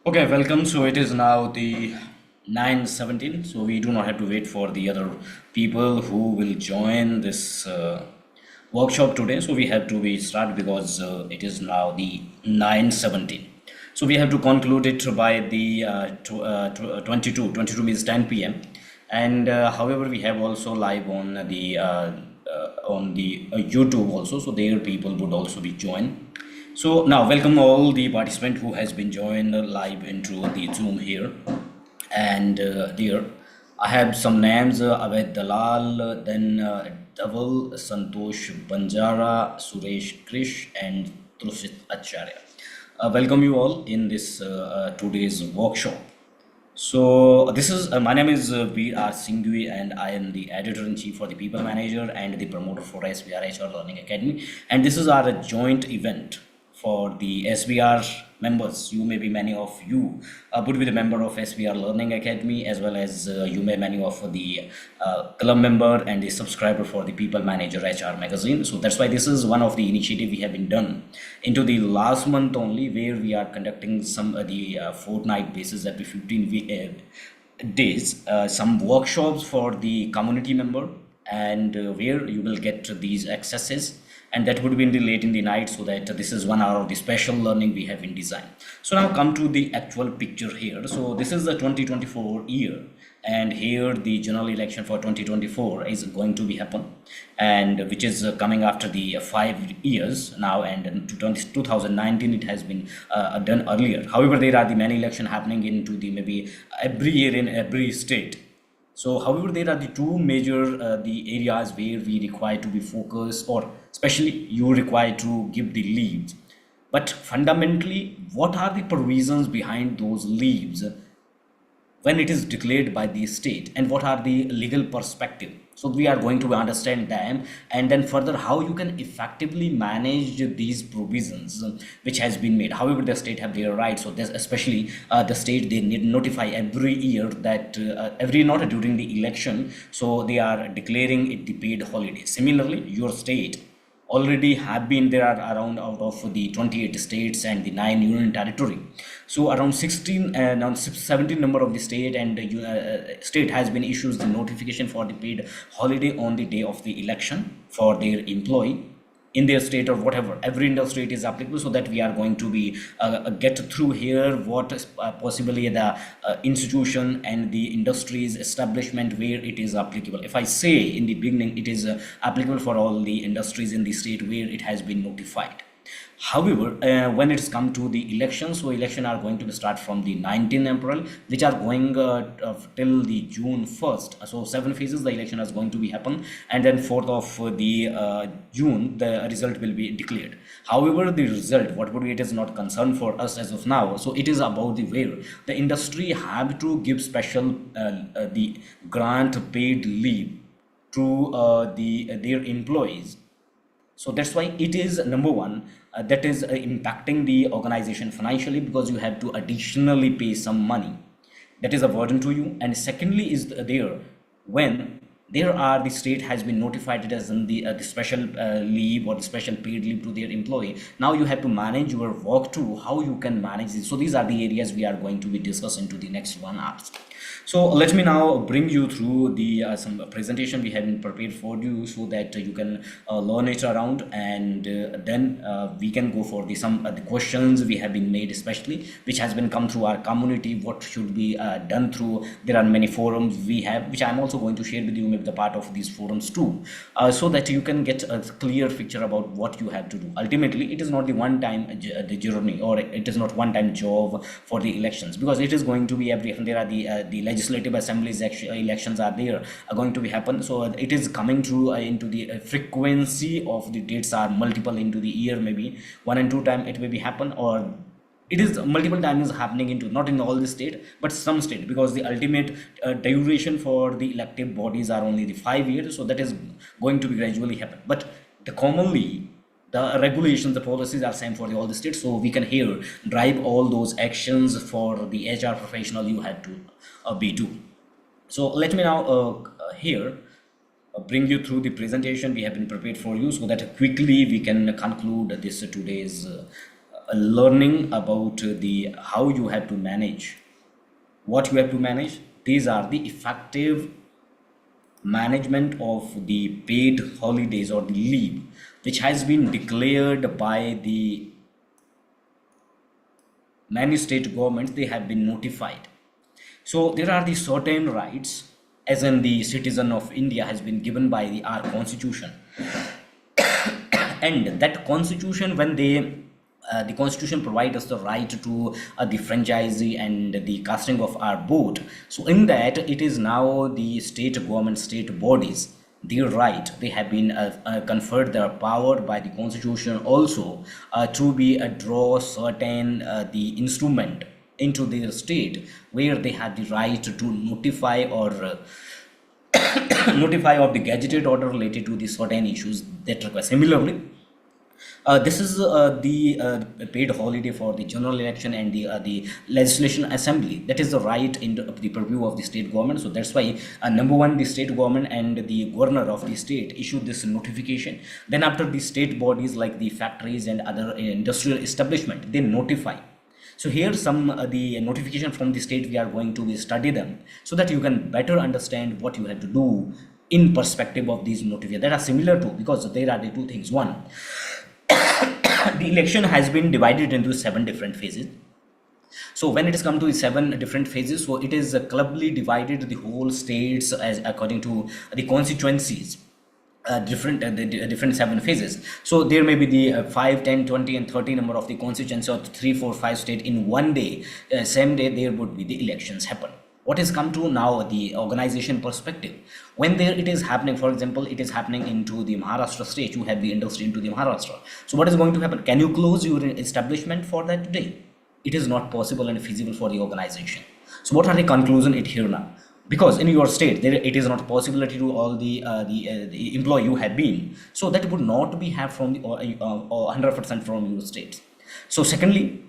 Okay, welcome. So it is now the 9:17. So we do not have to wait for the other people who will join this workshop today. So we have to be start because it is now the 9:17. So we have to conclude it by the 22. 22 means 10 p.m. And however, we have also live on the YouTube also. So there people would also be joined. So now welcome all the participant who has been joined live into the Zoom here. And there I have some names, Aved Dalal, then Dhaval, Santosh Banjara, Suresh Krish and Trushit Acharya. Welcome you all in this today's workshop. So this is my name is B.R. Singhvi and I am the editor-in-chief for the People Manager and the promoter for SBR HR Learning Academy. And this is our joint event for the SBR members. You may be many of you would be the member of SBR Learning Academy, as well as you may many of the club member and the subscriber for the People Manager HR magazine. So that's why this is one of the initiative we have been done into the last month only, where we are conducting some the fortnight basis every days, some workshops for the community member, and where you will get these accesses, and that would be in the late in the night, so that this is 1 hour of the special learning we have in design. So now come to the actual picture here. So this is the 2024 year, and here the general election for 2024 is going to be happen, and which is coming after the 5 years now, and in 2019 it has been done earlier. However, there are the many election happening into the maybe every year in every state. So, however, there are the two major the areas where we require to be focused, or especially you require to give the leads. But fundamentally, what are the provisions behind those leaves when it is declared by the state, and what are the legal perspective? So we are going to understand them, and then further how you can effectively manage these provisions which has been made. However, the state have their right, so this especially the state, they need notify every year that every not during the election, so they are declaring it the paid holiday. Similarly, your state already have been there are around out of the 28 states and the 9 union territory, so around 16 and around 17 number of the state, and state has been issues the notification for the paid holiday on the day of the election for their employee in their state, or whatever every industry it is applicable. So that we are going to be get through here what is possibly the institution and the industries establishment where it is applicable. If I say in the beginning, it is applicable for all the industries in the state where it has been notified. However, when it's come to the elections, so election are going to be start from the 19th April, which are going till the June 1st. So 7 phases the election is going to be happen, and then 4th of the June the result will be declared. However, the result, what would be, it is not concerned for us as of now. So it is about the where the industry have to give special the grant paid leave to their employees. So that's why it is number one, that is impacting the organization financially, because you have to additionally pay some money, that is a burden to you. And secondly is there when there are the state has been notified it as in the special leave or the special paid leave to their employee. Now you have to manage your work too, how you can manage this. So these are the areas we are going to be discussing to the next 1 hour. So let me now bring you through the some presentation we have been prepared for you, so that you can learn it around, and then we can go for the some the questions we have been made, especially which has been come through our community. What should be done through? There are many forums we have, which I'm also going to share with you, maybe the part of these forums too, so that you can get a clear picture about what you have to do. Ultimately, it is not the one time the journey, or it is not one time job for the elections, because it is going to be every. There are the legislative assemblies elections are there are going to be happen. So it is coming through into the frequency of the dates are multiple into the year, maybe 1 and 2 time it may be happen, or It is multiple times happening into not in all the state but some state, because the ultimate duration for the elective bodies are only the 5 years, so that is going to be gradually happen. But the commonly the regulations, the policies are same for all the states, so we can here drive all those actions for the HR professional you had to be do. So let me now here bring you through the presentation we have been prepared for you, so that quickly we can conclude this today's learning about the how you have to manage, what you have to manage. These are the effective management of the paid holidays or the leave which has been declared by the many state governments. They have been notified. So there are the certain rights as in the citizen of India has been given by our constitution, and that constitution, when they the constitution provides us the right to the franchisee and the casting of our vote. So in that, it is now the state government, state bodies, their right, they have been conferred their power by the constitution also to be draw certain the instrument into their state where they have the right to notify or notify of the gazetted order related to the certain issues that require. Similarly, this is paid holiday for the general election and the legislation assembly. That is the right in the purview of the state government. So that's why number one, the state government and the governor of the state issued this notification. Then after the state bodies like the factories and other industrial establishment, they notify. So here some the notification from the state, we are going to study them so that you can better understand what you have to do in perspective of these notifications that are similar to, because there are the two things. One, the election has been divided into 7 different phases. So when it is come to the 7 different phases, so it is clubly divided the whole states as according to the constituencies, the different 7 phases. So there may be the 5, 10, 20 and 30 number of the constituencies, or 3, 4, 5 state in one day, same day there would be the elections happen. What is come to now the organization perspective, when there it is happening, for example, it is happening into the Maharashtra state, you have the industry into the Maharashtra. So what is going to happen? Can you close your establishment for that day? It is not possible and feasible for the organization. So what are the conclusion it here now? Because in your state there it is not possibility to all the employee you have been, so that would not be have from the 100% from your state. So secondly,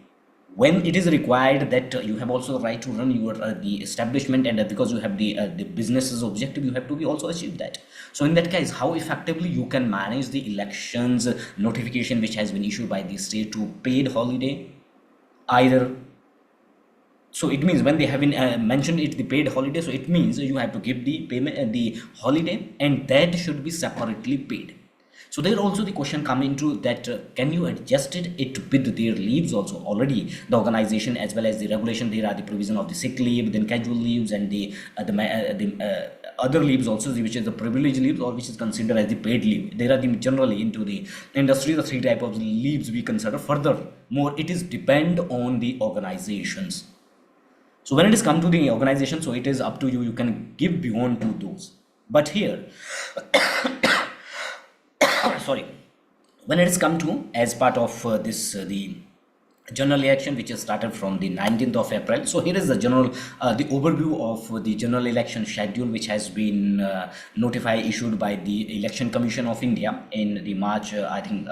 when it is required that you have also the right to run your the establishment, and because you have the business's objective, you have to be also achieve that. So in that case, how effectively you can manage the elections notification which has been issued by the state to paid holiday either. So it means when they have been mentioned it the paid holiday, so it means you have to give the payment the holiday, and that should be separately paid. So there also the question come into that can you adjust it with their leaves also? Already the organization as well as the regulation, there are the provision of the sick leave, then casual leaves, and the other leaves also, which is the privilege leaves, or which is considered as the paid leave. There are the generally into the industry the 3 type of leaves we consider. Furthermore, it is depend on the organizations. So when it is come to the organization, so it is up to you, you can give beyond to those. But here sorry, when it is come to as part of this the general election which is started from the 19th of April. So here is the general the overview of the general election schedule which has been notified issued by the Election Commission of India in the March I think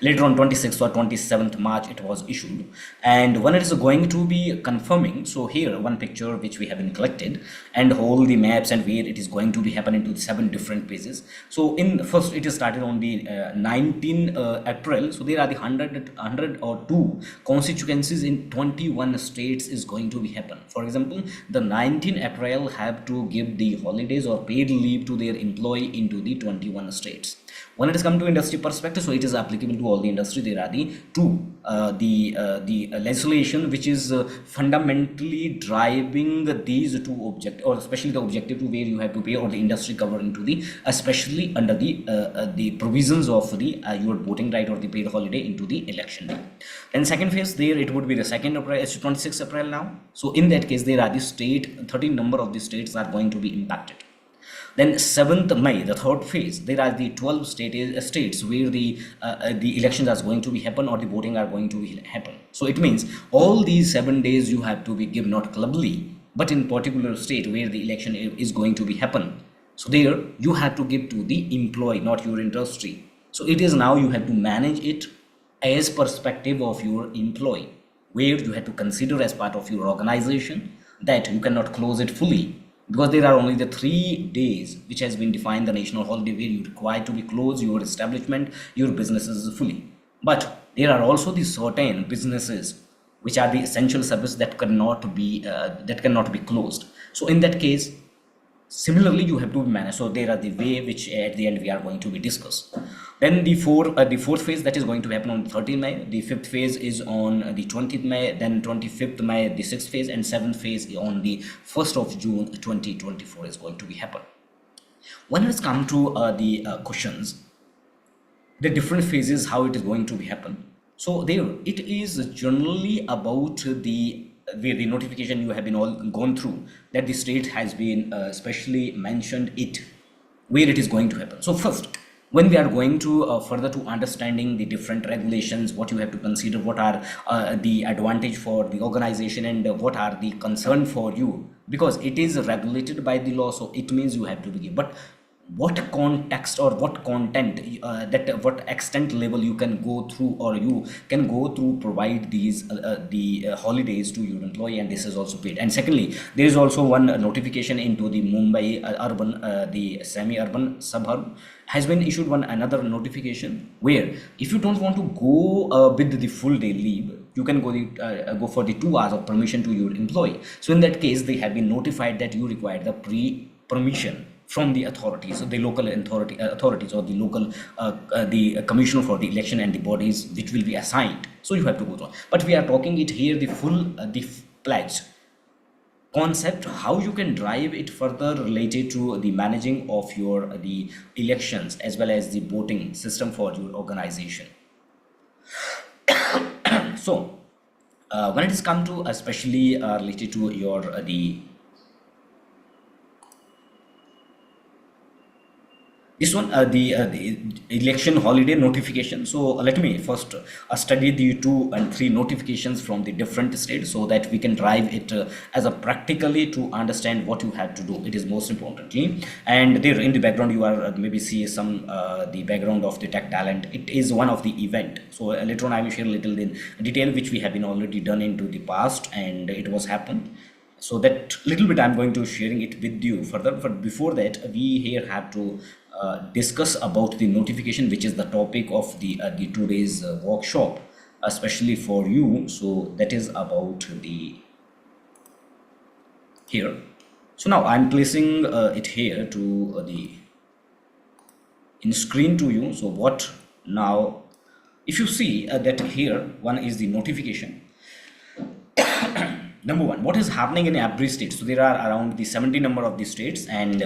later on 26th or 27th March it was issued. And when it is going to be confirming, so here one picture which we have been collected and all the maps and where it is going to be happening to the 7 different phases. So in first it is started on the 19 April. So there are the 100 or 2 constituencies in 21 states is going to be happen. For example, the 19 April have to give the holidays or paid leave to their employee into the 21 states. When it is come to industry perspective, so it is applicable to all the industry. There are the 2 the legislation which is fundamentally driving these 2 objective, or especially the objective to where you have to pay, or the industry covered into the especially under the provisions of the your voting right or the paid holiday into the election day. And second phase there it would be the 2nd April, it's 26 April now. So in that case there are the state 13 number of the states are going to be impacted. Then 7th May, the third phase, there are the 12 states where the elections are going to be happen or the voting are going to be happen. So it means all these 7 days you have to be give not clubly, but in particular state where the election is going to be happen. So there you have to give to the employee, not your industry. So it is now you have to manage it as perspective of your employee, where you have to consider as part of your organization that you cannot close it fully, because there are only the 3 days which has been defined the national holiday where you require to be close your establishment, your businesses fully. But there are also the certain businesses which are the essential service that cannot be closed. So in that case, similarly you have to manage. So there are the way which at the end we are going to be discussed. Then the fourth phase that is going to happen on 13th May, the fifth phase is on the 20th May, then 25th May the sixth phase, and seventh phase on the 1st of June 2024 is going to be happen. When it's come to the questions, the different phases how it is going to be happen. So there it is generally about the where the notification you have been all gone through, that the state has been specially mentioned it where it is going to happen. So first, when we are going to further to understanding the different regulations, what you have to consider, what are the advantage for the organization, and what are the concern for you, because it is regulated by the law. So it means you have to begin, but what context or what content that what extent level you can go through, or you can go through provide these the holidays to your employee, and this is also paid. And secondly, there is also one notification into the Mumbai urban the semi-urban suburb has been issued one another notification, where if you don't want to go with the full day leave, you can go for the 2 hours of permission to your employee. So in that case, they have been notified that you require the pre-permission from the authorities, so the local authorities, or the local the commissioner for the election and the bodies which will be assigned. So you have to go through. But we are talking it here the full pledge concept, how you can drive it further related to the managing of your the elections as well as the voting system for your organization. So when it is come to especially related to your the this one the election holiday notification. So let me first study the 2 and 3 notifications from the different states, so that we can drive it as a practically to understand what you have to do. It is most importantly, and there in the background you are maybe see some the background of the tech talent. It is one of the event. So later on I will share a little in detail which we have been already done into the past, and it was happened. So that little bit I'm going to sharing it with you further. But before that, we here have to discuss about the notification, which is the topic of the today's workshop, especially for you. So that is about the here. So now I'm placing it here to the in screen to you. So what now, if you see that here one is the notification. Number one, what is happening in every state? So there are around the 70 number of the states, and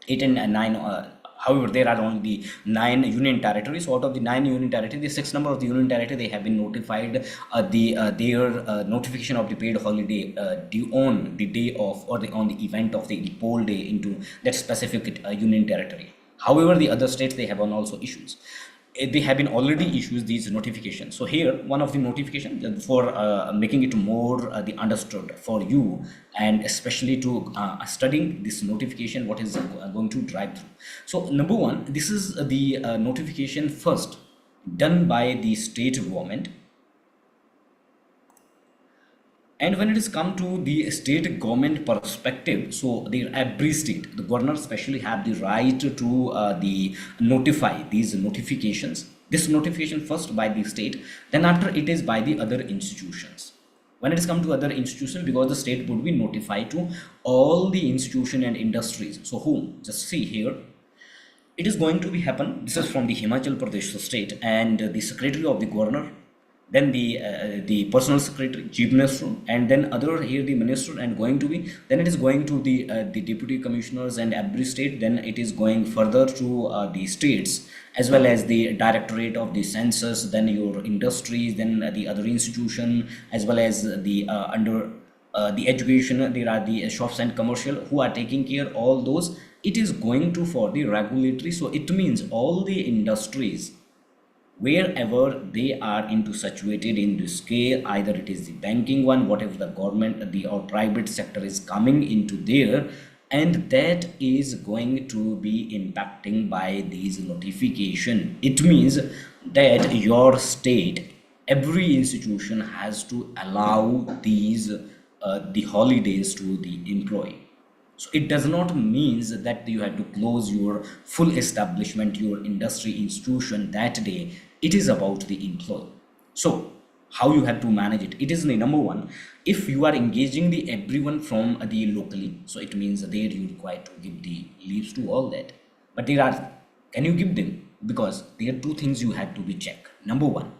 8 and 9 however there are only 9 union territories. So out of the 9 union territories, the 6 number of the union territory, they have been notified their notification of the paid holiday due on the day of, or on the event of the poll day into that specific union territory. However, the other states, they have on also issues. They have been already issued these notifications. So here one of the notifications for making it more the understood for you, and especially to studying this notification, what is going to drive through. So number one, this is the notification first done by the state government. And when it is come to the state government perspective, so the every state, the governor especially have the right to the notify these notifications. This notification first by the state, then after it is by the other institutions. When it is come to other institutions, because the state would be notified to all the institution and industries. So whom? Just see here. It is going to be happen. This is from the Himachal Pradesh state, and the secretary of the governor, then the personal secretary, chief minister, and then other here the minister, and going to be, then it is going to the deputy commissioners and every state, then it is going further to the states, as well as the directorate of the census, then your industries, then the other institution, as well as the under the education. There are the shops and commercial who are taking care all those, it is going to for the regulatory. So it means all the industries wherever they are into situated in the scale, either it is the banking one, whatever the government the or private sector is coming into there, and that is going to be impacting by these notification. It means that your state, every institution has to allow these the holidays to the employee. So it does not means that you have to close your full establishment, your industry institution that day. It is about the employee. So how you have to manage it? It is the number one. If you are engaging the everyone from the locally, so it means there you require to give the leaves to all that. But there are, can you give them? Because there are two things you have to be checked. Number one,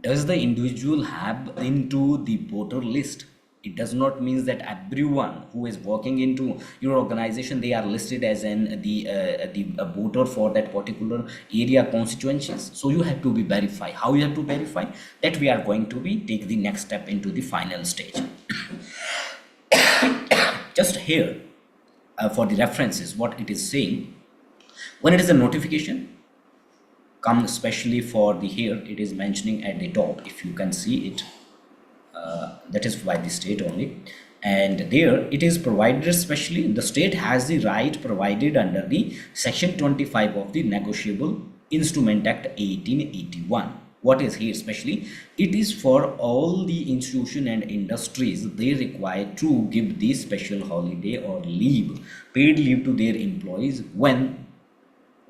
does the individual have into the voter list? It does not mean that everyone who is working into your organization, they are listed as an the voter for that particular area constituencies. So you have to be verify. How you have to verify? That we are going to be take the next step into the final stage. Just here for the references, what it is saying, when it is a notification come especially for the here, it is mentioning at the top, if you can see it, that is by the state only, and there it is provided especially the state has the right provided under the section 25 of the Negotiable Instrument Act 1881. What is here especially? It is for all the institution and industries, they require to give the special holiday or leave, paid leave to their employees when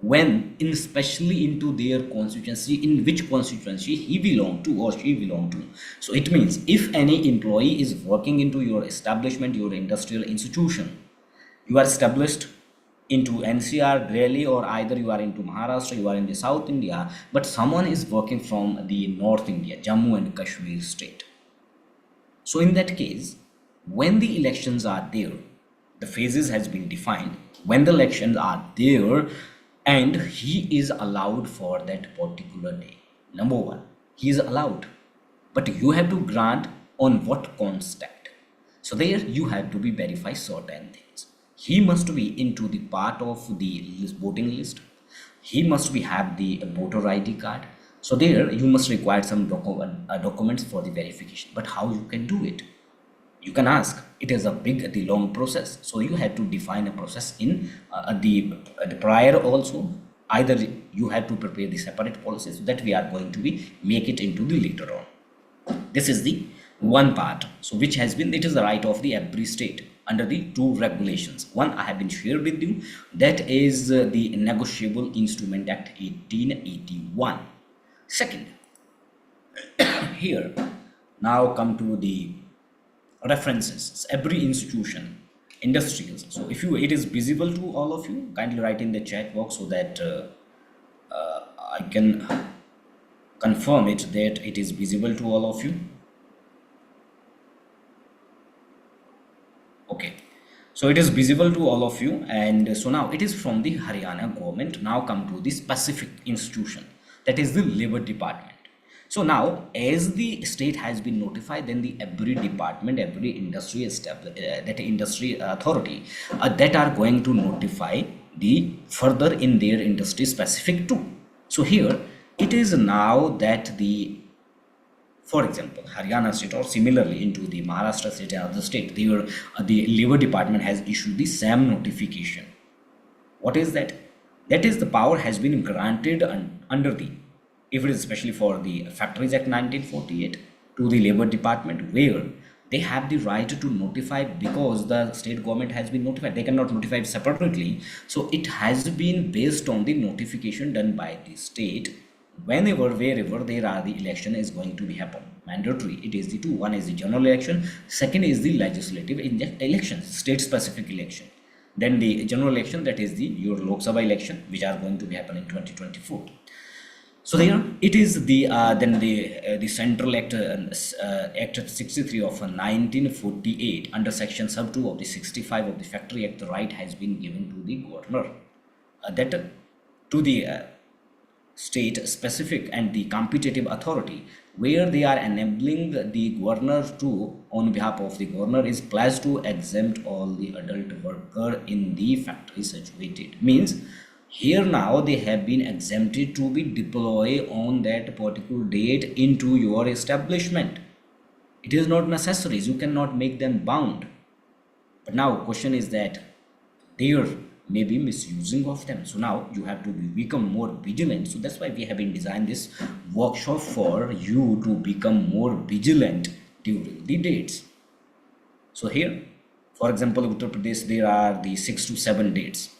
in especially into their constituency, in which constituency he belong to or she belong to. So it means if any employee is working into your establishment, your industrial institution, you are established into NCR, Delhi, or either you are into Maharashtra, you are in the South India, but someone is working from the North India, Jammu and Kashmir state. So in that case, when the elections are there, the phases has been defined. When the elections are there, and he is allowed for that particular day. Number one, he is allowed, but you have to grant on what context. So there you have to be verify certain things. He must be into the part of the voting list. He must be have the voter ID card. So there you must require some documents for the verification. But how you can do it? You can ask. It is a big the long process, so you have to define a process in the prior also. Either you have to prepare the separate policies that we are going to be make it into the later on. This is the one part, so which has been, it is the right of the every state under the two regulations. One I have been shared with you, that is the Negotiable Instrument Act 1881. Second, here now come to the references. Every institution, industrials. So if you, it is visible to all of you, kindly write in the chat box so that I can confirm it that it is visible to all of you. Okay, so it is visible to all of you, and so now it is from the Haryana government. Now come to the specific institution, that is the Labor Department. So now, as the state has been notified, then the every department, every industry that industry authority that are going to notify the further in their industry specific too. So here it is now that the, for example, Haryana state or similarly into the Maharashtra state and other state, the Labor Department has issued the same notification. What is that? That is the power has been granted under the, if it is especially for the Factories Act 1948 to the Labor Department, where they have the right to notify because the state government has been notified. They cannot notify separately. So it has been based on the notification done by the state. Whenever, wherever there are the election is going to be happen, mandatory. It is the two. One is the general election. Second is the legislative elections, state specific election. Then the general election, that is the your Lok Sabha election, which are going to be happen in 2024. So there it is the then the Central Act Act 63 of 1948 under section sub 2 of the 65 of the Factory Act, the right has been given to the governor that to the state specific and the competitive authority, where they are enabling the governor to, on behalf of the governor, is pledged to exempt all the adult worker in the factory situated. Means here now they have been exempted to be deployed on that particular date into your establishment. It is not necessary, you cannot make them bound. But now question is that there may be misusing of them, so now you have to become more vigilant. So that's why we have been designed this workshop for you to become more vigilant during the dates. So here, for example, Uttar Pradesh, there are the 6 to 7 dates.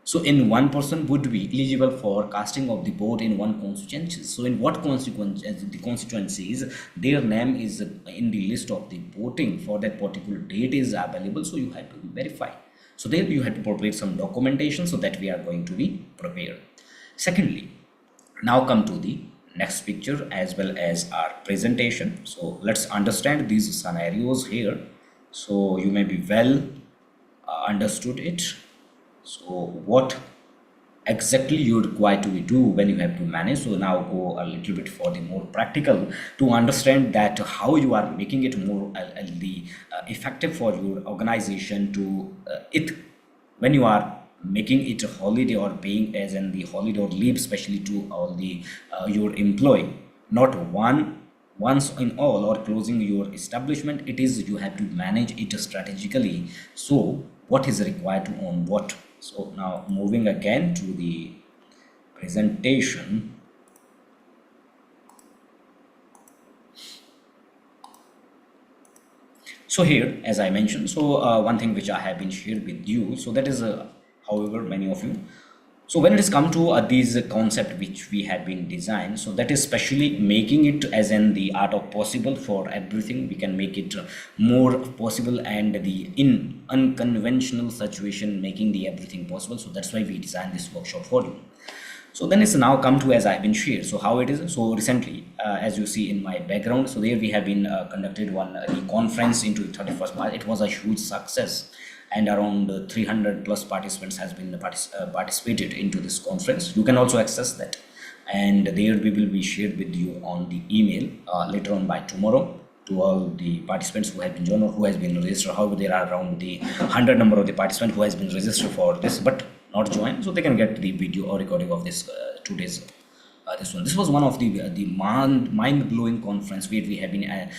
So in one person would be eligible for casting of the vote in one constituency. So in what consequence the constituencies, their name is in the list of the voting for that particular date is available. So you have to be verified. So there you have to prepare some documentation, so that we are going to be prepared. Secondly, now come to the next picture as well as our presentation. So let's understand these scenarios here, so you may be well understood it. So what exactly you require to do when you have to manage. So now go a little bit for the more practical to understand that how you are making it more effective for your organization to it when you are making it a holiday or paying as in the holiday or leave, especially to all the your employee, not once in all or closing your establishment. It is you have to manage it strategically. So what is required to own what. So now moving again to the presentation. So here, as I mentioned, so one thing which I have been shared with you, so that is however many of you, so when it is come to these concept which we have been designed, so that is specially making it as in the art of possible for everything. We can make it more possible and the in unconventional situation, making the everything possible. So that's why we designed this workshop for you. So then it's now come to as I've been shared. So how it is. So recently, as you see in my background, so there we have been conducted one the conference into the 31st March. It was a huge success, and around 300 plus participants has been participated into this conference. You can also access that, and there we will be shared with you on the email later on by tomorrow to all the participants who have been joined or who has been registered. However, there are around the 100 number of the participants who has been registered for this but not joined, so they can get the video or recording of this today's this one. This was one of the mind-blowing conference where we have been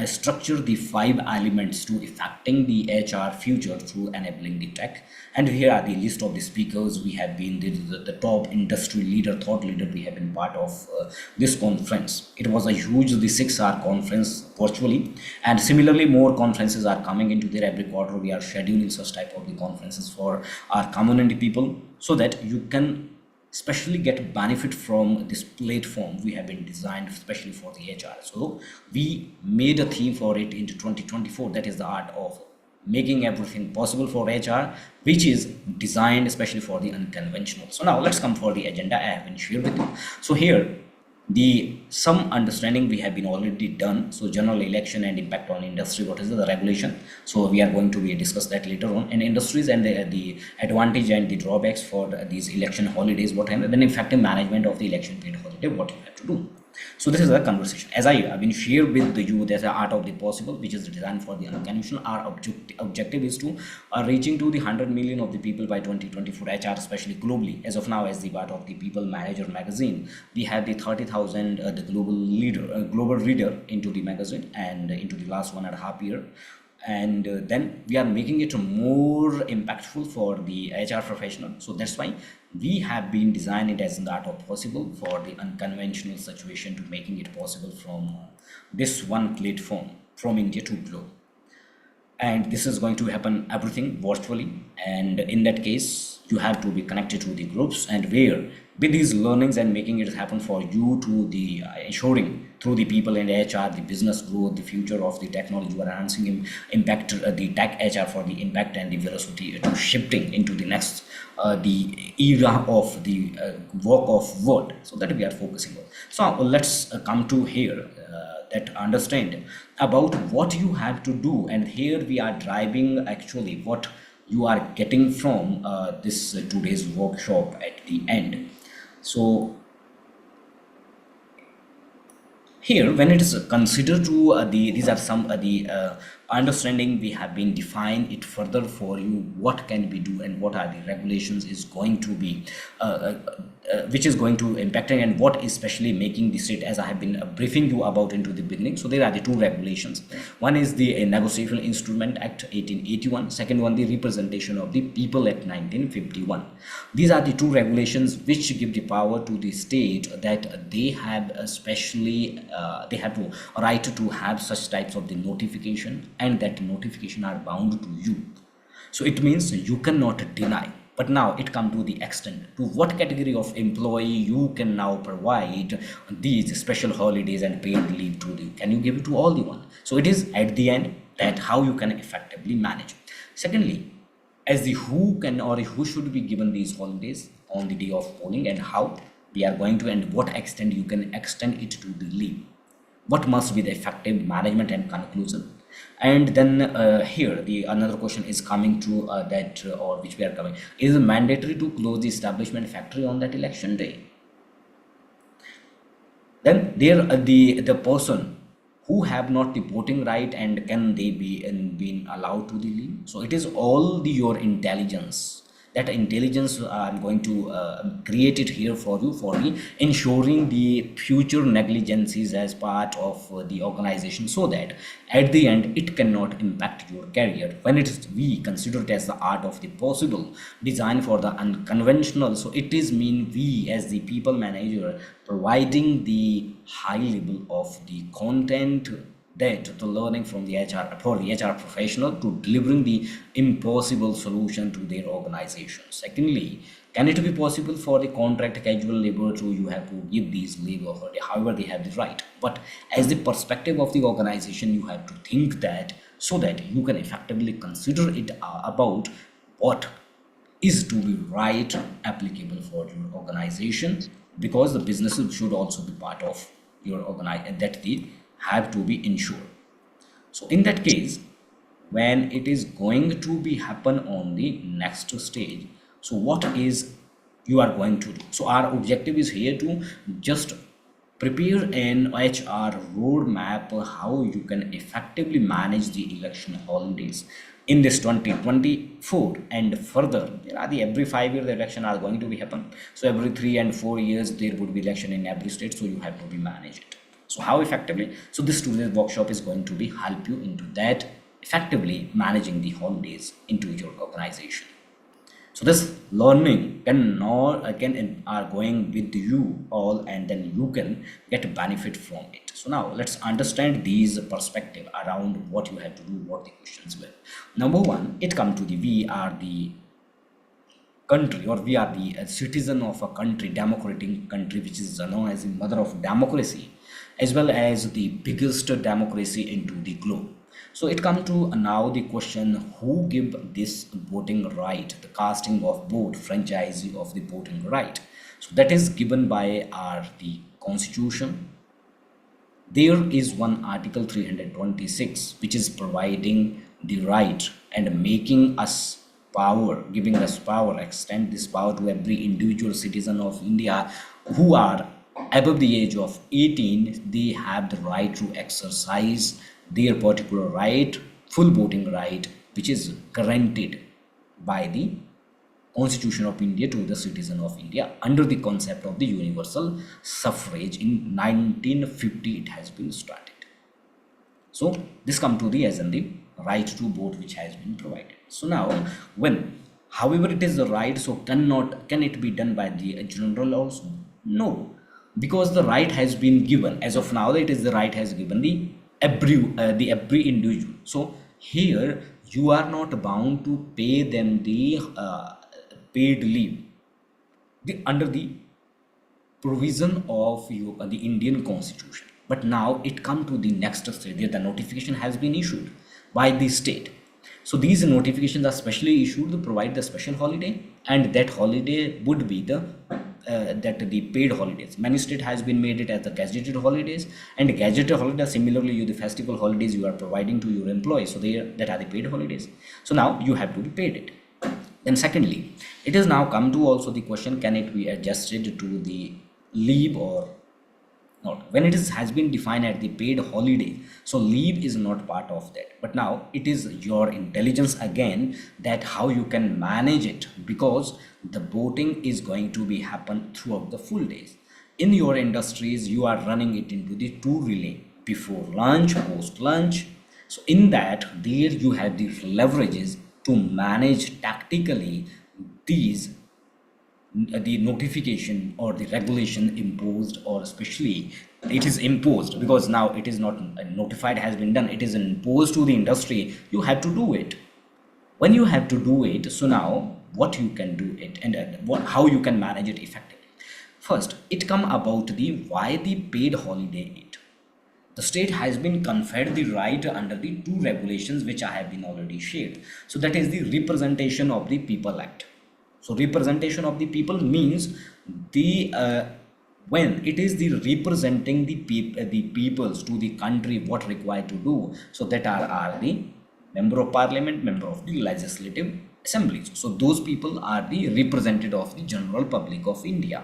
structured the 5 elements to affecting the HR future through enabling the tech. And here are the list of the speakers. We have been the top industry leader, thought leader. We have been part of this conference. It was a huge, the 6-hour conference virtually, and similarly more conferences are coming into there every quarter. We are scheduling such type of the conferences for our community people, so that you can especially get benefit from this platform we have been designed especially for the HR. So we made a theme for it into 2024, that is the art of making everything possible for HR, which is designed especially for the unconventional. So now let's come for the agenda I have been shared with you. So here the some understanding we have been already done. So general election and impact on industry, what is the regulation. So we are going to be discuss that later on in industries, and the advantage and the drawbacks for these election holidays, what and then effective management of the election period holiday, what you have to do. So this is a conversation as I have been shared with you. There's the art of the possible, which is designed for the unconventional. Our objective is to reaching to the 100 million of the people by 2024 HR, especially globally. As of now, as the part of the People Manager magazine, we have the 30,000 the global reader into the magazine and into the last 1.5 year. And then we are making it more impactful for the HR professional. So that's why we have been designing it as the art of possible for the unconventional situation, to making it possible from this one platform from India to globe. And this is going to happen everything virtually, and in that case you have to be connected to the groups, and where with these learnings and making it happen for you to the ensuring through the people and HR, the business growth, the future of the technology. You are enhancing impact the tech HR for the impact and the velocity to shifting into the next the era of the work of world. So that we are focusing on. So let's come to here that understand about what you have to do, and here we are driving actually what you are getting from this today's workshop at the end. So here when it is considered to these are some the understanding we have been defined it further for you, what can we do and what are the regulations is going to be which is going to impacting and what is especially making the state, as I have been briefing you about into the beginning. So there are the two regulations. One is the Negotiable Instrument Act 1881, second one the Representation of the People Act 1951. These are the two regulations which give the power to the state that they have especially they have to right to have such types of the notification, and that notification are bound to you. So it means you cannot deny. But now it come to the extent to what category of employee you can now provide these special holidays and paid leave to the, can you give it to all the one? So it is at the end that how you can effectively manage. Secondly, as the who can or who should be given these holidays on the day of polling, and how we are going to, and what extent you can extend it to the leave, what must be the effective management and conclusion. And then here the another question is coming to that or which we are coming, is it mandatory to close the establishment factory on that election day? Then there the person who have not the voting right, and can they be being allowed to the leave? So it is all the your intelligence, that intelligence I'm going to create it here for you for the ensuring the future negligencies as part of the organization, so that at the end it cannot impact your career when it is we consider it as the art of the possible, design for the unconventional. So it is mean we as the people manager providing the high level of the content, that the learning from the HR for the HR professional to delivering the impossible solution to their organization. Secondly, can it be possible for the contract casual labor to you have to give these labor holiday, however they have the right, but as the perspective of the organization you have to think that, so that you can effectively consider it about what is to be right applicable for your organization, because the businesses should also be part of your organization, that they have to be insured. So in that case, when it is going to be happen on the next stage, so what is you are going to do? So our objective is here to just prepare an HR roadmap how you can effectively manage the election holidays in this 2024 and further. There are the every 5 years the election are going to be happen. So every 3 and 4 years there would be election in every state. So you have to be manage it. So how effectively? So this today's workshop is going to be help you into that effectively managing the holidays into your organization. So this learning can are going with you all, and then you can get benefit from it. So now let's understand these perspective around what you have to do, what the questions were. Number one, it come to the we are the country, or we are the citizen of a country, democratic country, which is known as the mother of democracy, as well as the biggest democracy into the globe. So it comes to now the question, who give this voting right, the casting of vote, franchise of the voting right. So that is given by our the constitution. There is one article 326 which is providing the right and making us power, giving us power, extend this power to every individual citizen of India who are above the age of 18. They have the right to exercise their particular right, full voting right, which is granted by the Constitution of India to the citizen of India under the concept of the universal suffrage. In 1950 it has been started. So this come to the as in the right to vote which has been provided. So now when however it is the right, so can it be done by the general also? No, because the right has been given as of now, it is the right has given the every individual. So here you are not bound to pay them the paid leave under the provision of the Indian constitution. But now it come to the next stage, the notification has been issued by the state. So these notifications are specially issued to provide the special holiday, and that holiday would be the that the paid holidays. Many state has been made it as the gazetted holidays, and gazetted holidays similarly you the festival holidays you are providing to your employees. So they that are the paid holidays. So now you have to be paid it. Then secondly, it has now come to also the question, can it be adjusted to the leave or not. When it is has been defined at the paid holiday, so leave is not part of that. But now it is your intelligence again that how you can manage it, because the boating is going to be happen throughout the full days. In your industries, you are running it into the two relay, before lunch, post lunch. So in that, there you have the leverages to manage tactically these the notification or the regulation imposed, or especially it is imposed, because now it is not notified has been done, it is imposed to the industry. You have to do it. When you have to do it, so now what you can do it, and what how you can manage it effectively. First, it come about the why the paid holiday it. The state has been conferred the right under the two regulations which I have been already shared. So that is the Representation of the People Act. So representation of the people means the when it is the representing the peoples to the country, what required to do. So that are the member of parliament, member of the legislative assemblies. So those people are the representative of the general public of India.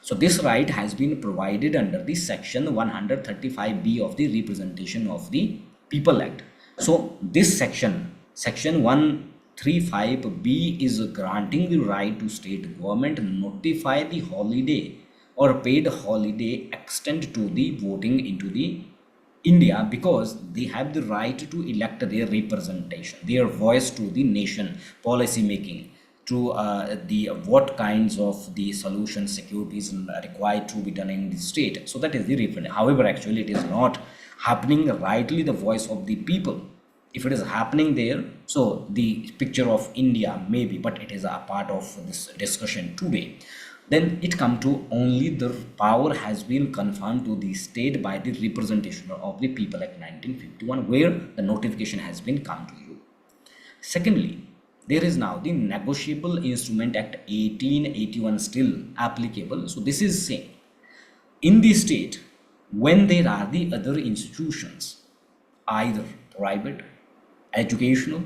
So this right has been provided under the section 135B of the Representation of the People Act. So this section 135B is granting the right to state government notify the holiday or paid holiday extend to the voting into the India, because they have the right to elect their representation, their voice to the nation policy making, to the what kinds of the solution securities required to be done in the state. So that is the referendum. However, actually it is not happening rightly the voice of the people. If it is happening there, so the picture of India maybe, but it is a part of this discussion today. Then it come to only the power has been confirmed to the state by the Representation of the People Act 1951, where the notification has been come to you. Secondly, there is now the Negotiable Instrument Act 1881 still applicable. So this is saying in the state, when there are the other institutions, either private, educational,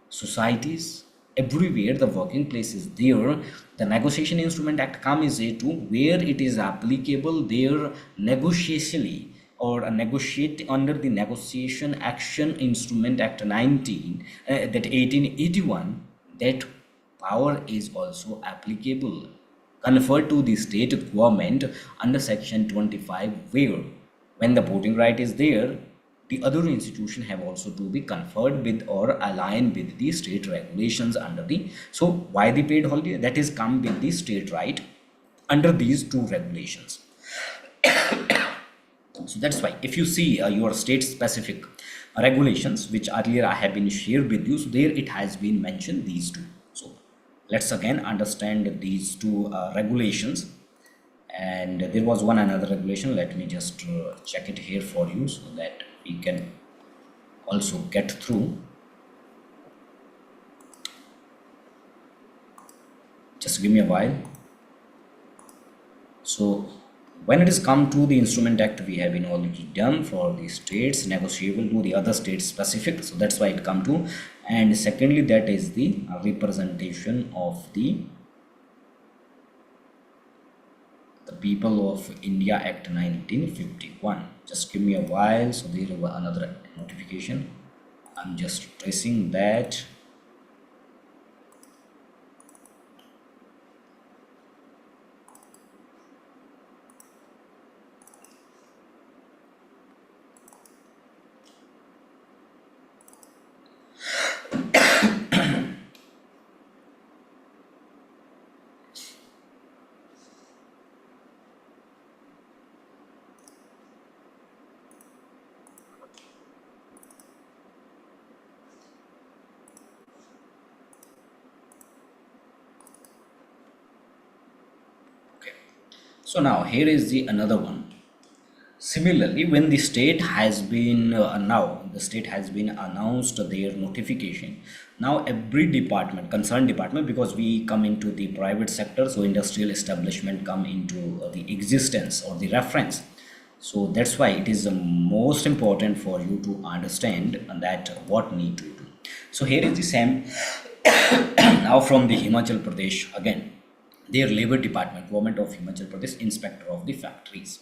societies, everywhere the working place is there, the Negotiation Instrument Act comes to where it is applicable there negotiationally, or negotiate under the Negotiation Action Instrument Act 19 that 1881, that power is also applicable conferred to the state government under section 25, where when the voting right is there, the other institution have also to be conferred with or aligned with the state regulations under the. So why the paid holiday? That is come with the state right under these two regulations. So that's why if you see your state specific regulations which earlier I have been shared with you, so there it has been mentioned these two. So let's again understand these two regulations. And there was one another regulation, let me just check it here for you so that we can also get through. Just give me a while. So when it is come to the Instrument Act, we have been already done for the states negotiable to the other states specific, so that's why it come to. And secondly, that is the Representation of the People of India Act 1951. Just give me a while. So there is another notification, I'm just tracing that. So now here is the another one. Similarly, when the state has been now the state has been announced their notification, now every department, concerned department, because we come into the private sector, so industrial establishment come into the existence or the reference. So that's why it is the most important for you to understand that what need to do. So here is the same now from the Himachal Pradesh again, their labor department, government of Himachal Pradesh, inspector of the factories.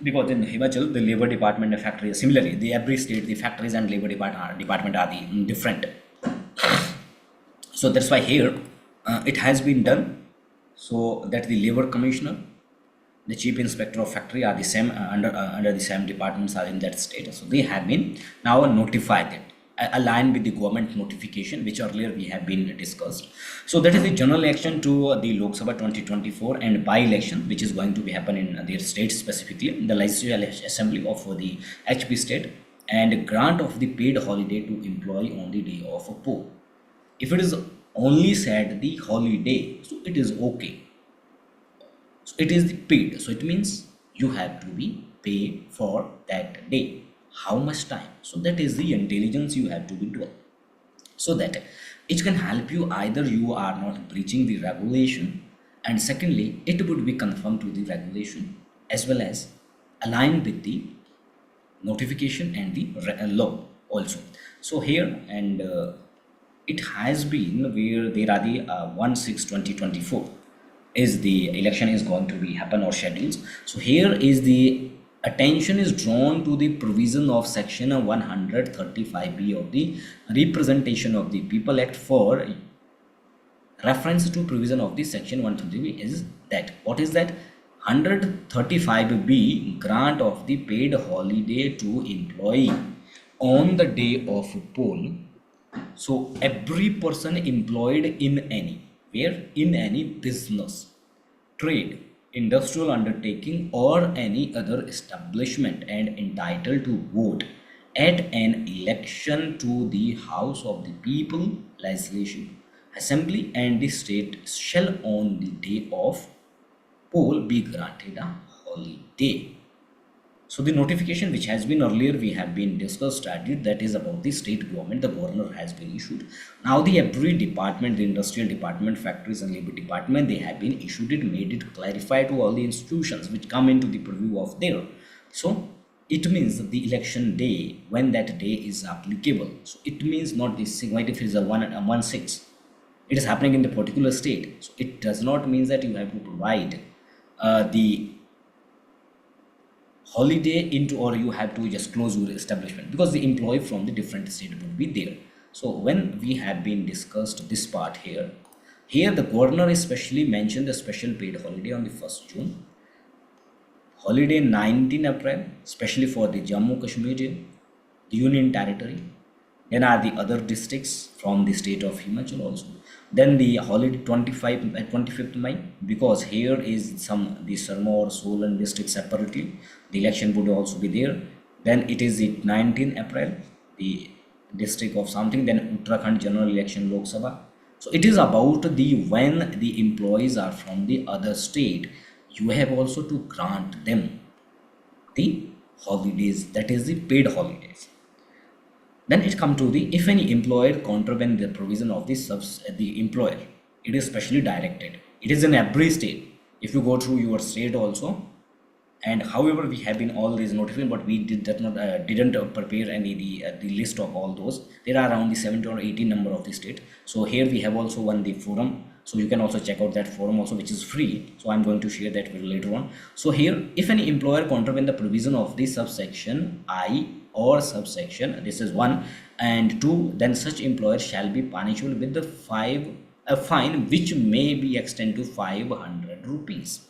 because in Himachal, the labor department and factory, similarly, the every state, the factories and labor department are the different. So that's why here it has been done so that the labor commissioner, the chief inspector of factory are the same under the same departments are in that state. So they have been now notified that aligned with the government notification which earlier we have been discussed. So that is the general election to the Lok Sabha 2024 and by election which is going to be happen in their state, specifically the legislative assembly of the HP state, and grant of the paid holiday to employee on the day of a poll. If it is only said the holiday, so it is okay. So it is the paid, so it means you have to be paid for that day. How much time? So that is the intelligence you have to be doing, so that it can help you either you are not breaching the regulation, and secondly it would be conformed to the regulation as well as aligned with the notification and the law also. So here and it has been where there are the 1/6/2024 is the election is going to be happen or schedules. So here is the attention is drawn to the provision of section 135B of the Representation of the People Act for reference to provision of the section 130B is that what is that 135B grant of the paid holiday to employee on the day of poll. So every person employed in any where in any business, trade, industrial undertaking or any other establishment and entitled to vote at an election to the House of the People, Legislative Assembly and the state shall on the day of poll be granted a holiday. So the notification which has been earlier we have been discussed studied, that is about the state government, the governor has been issued. Now the every department, the industrial department, factories and labor department, they have been issued it, made it clarify to all the institutions which come into the purview of there. So it means that the election day, when that day is applicable, so it means not this what if it is a 1/6, it is happening in the particular state. So it does not mean that you have to provide the holiday into or you have to just close your establishment because the employee from the different state would be there. So when we have been discussed this part here, the governor especially mentioned the special paid holiday on the 1st June, holiday 19 April, especially for the Jammu Kashmir, the Union Territory. Then are the other districts from the state of Himachal also. Then the holiday 25th May, because here is some the Sirmaur, Solan district separately. The election would also be there. Then it is the 19 April, the district of something. Then Uttarakhand general election Lok Sabha. So it is about the when the employees are from the other state, you have also to grant them the holidays, that is the paid holidays. Then it come to the if any employer contravene the provision of the employer, it is specially directed. It is in every state. If you go through your state also, and however we have been all these notified, but we didn't prepare any the list of all those. There are around the 70 or 80 number of the state. So here we have also one the forum. So you can also check out that forum also, which is free. So I'm going to share that video later on. So here, if any employer contravene the provision of the subsection I or subsection, this is 1 and 2, then such employer shall be punishable with the a fine which may be extended to 500 rupees.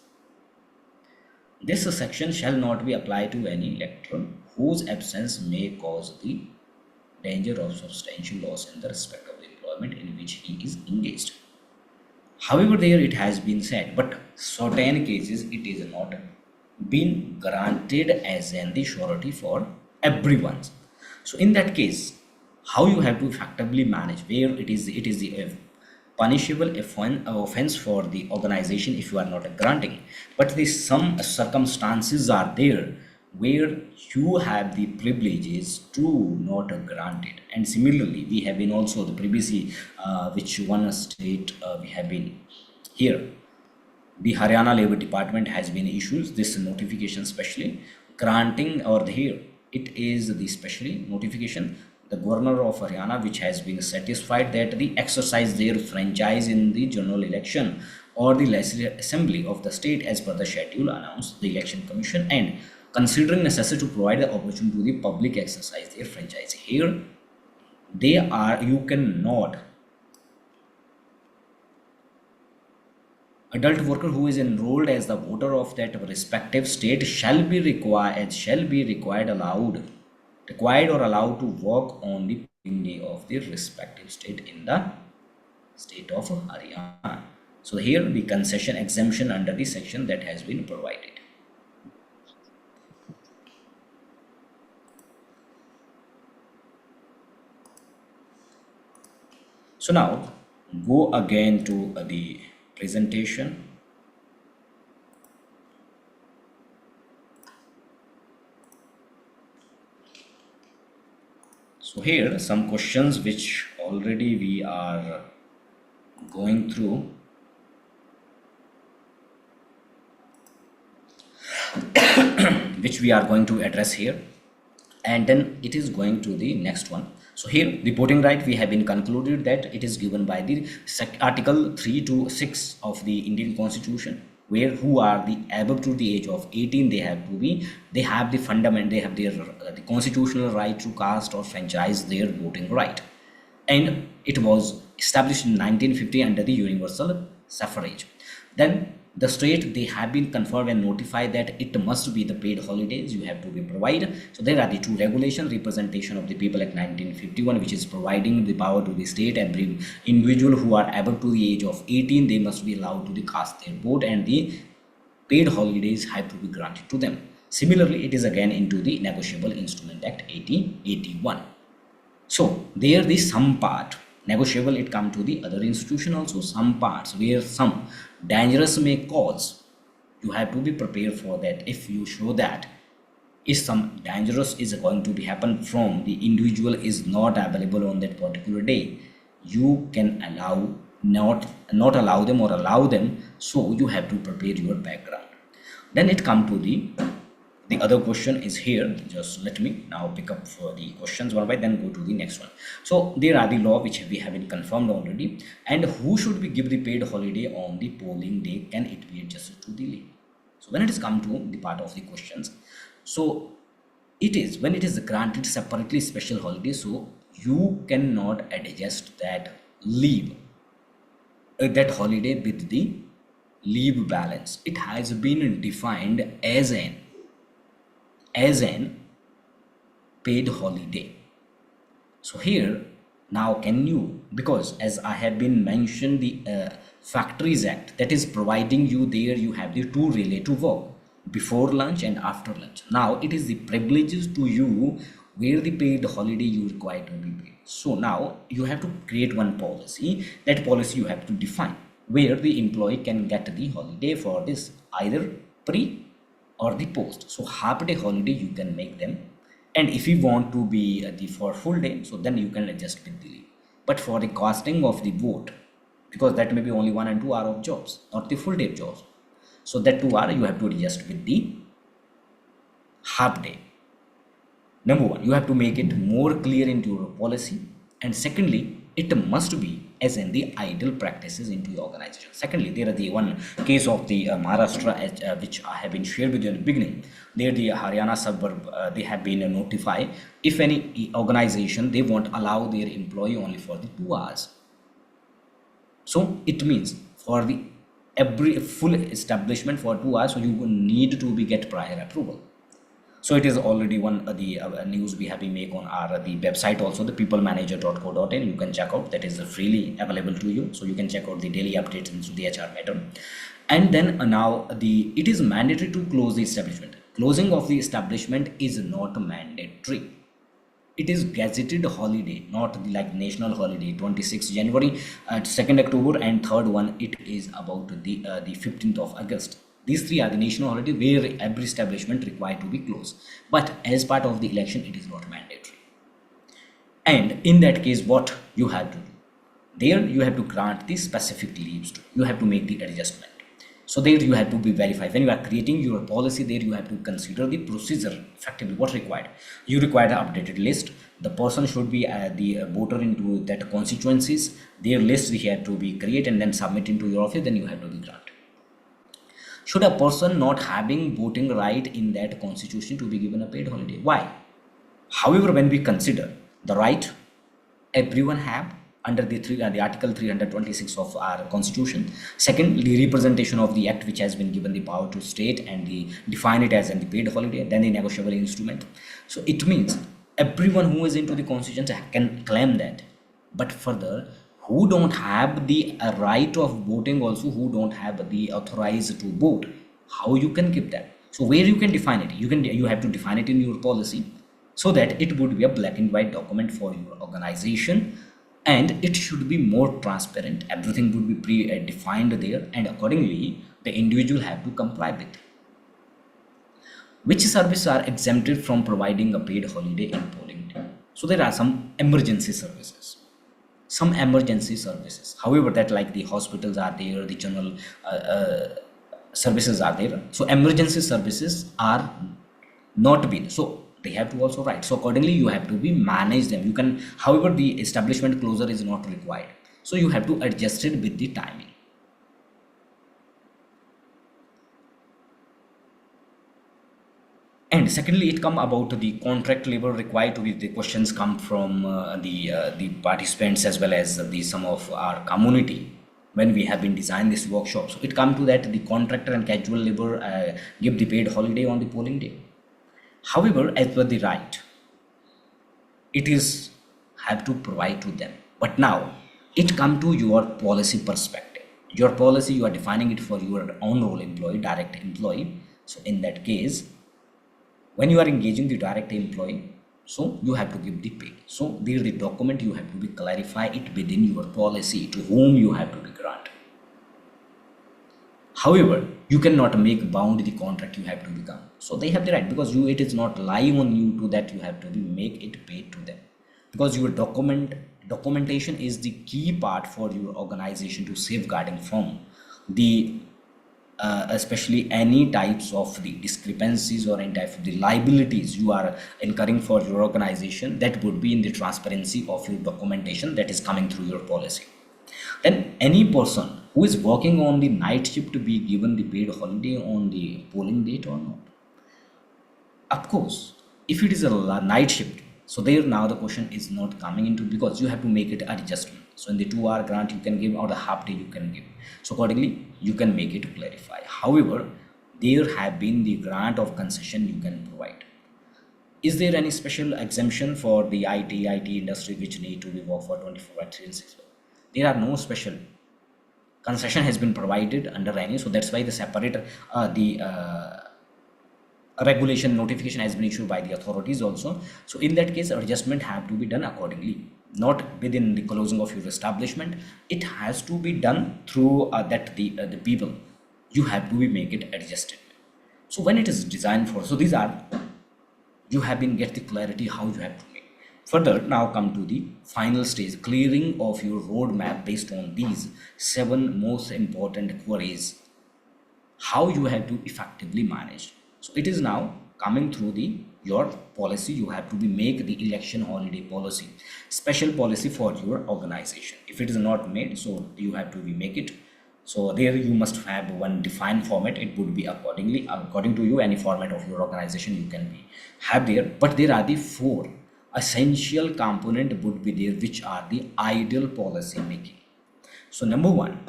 This section shall not be applied to any elector whose absence may cause the danger of substantial loss in the respect of the employment in which he is engaged. However, there it has been said, but certain cases it is not been granted as in the surety for everyone. So in that case, how you have to effectively manage where it is the punishable offense for the organization if you are not granting, but the some circumstances are there where you have the privileges to not grant it. And similarly we have been also the previously which one state we have been here, the Haryana Labor Department has been issued this notification specially granting, or here it is the specially notification the governor of Haryana which has been satisfied that the exercise their franchise in the general election or the legislative assembly of the state as per the schedule announced the election commission, and considering necessary to provide the opportunity to the public exercise their franchise. Here they are, you cannot, adult worker who is enrolled as the voter of that respective state shall be required or allowed to work on the polling day of the respective state in the state of Haryana. So here the concession exemption under the section that has been provided. So now go again to the presentation. So here some questions which already we are going through. Which we are going to address here, and then it is going to the next one. So here the voting right, we have been concluded that it is given by the article 3 to 6 of the Indian Constitution, where who are the above to the age of 18, they have to be, they have the fundament, they have their the constitutional right to cast or franchise their voting right, and it was established in 1950 under the universal suffrage. Then the state, they have been confirmed and notified that it must be the paid holidays you have to be provided. So there are the two regulations: Representation of the People Act 1951, which is providing the power to the state. Every individual who are above to the age of 18, they must be allowed to cast their vote, and the paid holidays have to be granted to them. Similarly, it is again into the Negotiable Instrument Act 1881. So there the some part negotiable, it come to the other institution also, some parts where some dangerous may cause, you have to be prepared for that. If you show that if some dangerous is going to be happen from the individual is not available on that particular day, you can allow not allow them or allow them, so you have to prepare your background. Then it come to the other question is here. Just let me now pick up for the questions one by, then go to the next one. So there are the law which we have been confirmed already, and who should be give the paid holiday on the polling day, can it be adjusted to the leave? So when it is come to the part of the questions, so it is when it is granted separately special holiday, so you cannot adjust that leave, that holiday with the leave balance. It has been defined as an paid holiday. So here now can you, because as I have been mentioned the Factories Act, that is providing you, there you have the two relative work, before lunch and after lunch. Now it is the privileges to you where the paid holiday you require to be paid. So now you have to create one policy. That policy you have to define where the employee can get the holiday for this, either pre or the post. So half day holiday you can make them, and if you want to be the for full day, so then you can adjust with the leave. But for the casting of the vote, because that may be only 1 and 2 hour of jobs, not the full day jobs, so that 2 hour you have to adjust with the half day. Number one, you have to make it more clear into your policy, and secondly, it must be as in the ideal practices into the organization. Secondly, there are the one case of the Maharashtra, which I have been shared with you in the beginning. There the Haryana suburb, they have been notified if any organization, they won't allow their employee only for the 2 hours. So it means for the every full establishment for 2 hours, so you will need to be get prior approval. So it is already one the news we have been make on our the website also, the peoplemanager.co.in. You can check out, that is freely available to you, so you can check out the daily updates into the HR matter. And then now it is mandatory to close the establishment. Closing of the establishment is not mandatory. It is gazetted holiday, not the, like national holiday, 26th January, 2nd October, and third one it is about the 15th of August. These three are the national holiday where every establishment required to be closed. But as part of the election, it is not mandatory. And in that case, what you have to do? There you have to grant the specific leaves to. You have to make the adjustment. So there you have to be verified. When you are creating your policy, there you have to consider the procedure effectively. What required? You require the updated list. The person should be the voter into that constituencies. Their list we have to be create and then submit into your office. Then you have to be granted. Should a person not having voting right in that constitution to be given a paid holiday? Why? However, when we consider the right everyone have under the article 326 of our constitution, second, the representation of the act which has been given the power to state and the define it as the paid holiday, then the negotiable instrument. So it means everyone who is into the constitution can claim that. But further, who don't have the right of voting, also who don't have the authorized to vote, how you can give that? So where you can define it, you have to define it in your policy, so that it would be a black and white document for your organization, and it should be more transparent. Everything would be pre-defined there, and accordingly the individual have to comply with. Which services are exempted from providing a paid holiday in polling day? So there are some emergency services. Some emergency services, however, that like the hospitals are there, the general services are there. So emergency services are not been, so they have to also write. So accordingly you have to be manage them. You can, however, the establishment closure is not required, so you have to adjust it with the timing. And secondly, it come about the contract labor required to be, the questions come from the participants as well as the some of our community when we have been designing this workshop. So it come to that the contractor and casual labor give the paid holiday on the polling day. However, as per the right, it is have to provide to them. But now it come to your policy perspective. Your policy, you are defining it for your own role employee, direct employee. So in that case, when you are engaging the direct employee, so you have to give the pay. So there the document you have to be clarify it within your policy to whom you have to be grant. However, you cannot make bound the contract you have to become. So they have the right, because you, it is not lying on you to that you have to be make it paid to them, because your documentation is the key part for your organization to safeguarding from the especially any types of the discrepancies or any type of the liabilities you are incurring for your organization, that would be in the transparency of your documentation that is coming through your policy. Then any person who is working on the night shift to be given the paid holiday on the polling date or not? Of course, if it is a night shift, so there now the question is not coming into, because you have to make it adjustment. So in the 2 hour grant you can give, or the half day you can give. So accordingly you can make it to clarify. However, there have been the grant of concession you can provide. Is there any special exemption for the IT industry which need to be work for 24 by 365? There are no special concession has been provided under any, so that's why the separate the regulation notification has been issued by the authorities also. So in that case, adjustment have to be done accordingly, not within the closing of your establishment. It has to be done through that the people, you have to be make it adjusted. So when it is designed for, so these are, you have been get the clarity how you have to make. Further, now come to the final stage, clearing of your roadmap based on these 7 most important queries, how you have to effectively manage. So it is now coming through the your policy. You have to be make the election holiday policy, special policy for your organization. If it is not made, so you have to be make it. So there you must have one defined format. It would be accordingly according to you, any format of your organization you can be have there. But there are the 4 essential component would be there, which are the ideal policy making. So number 1,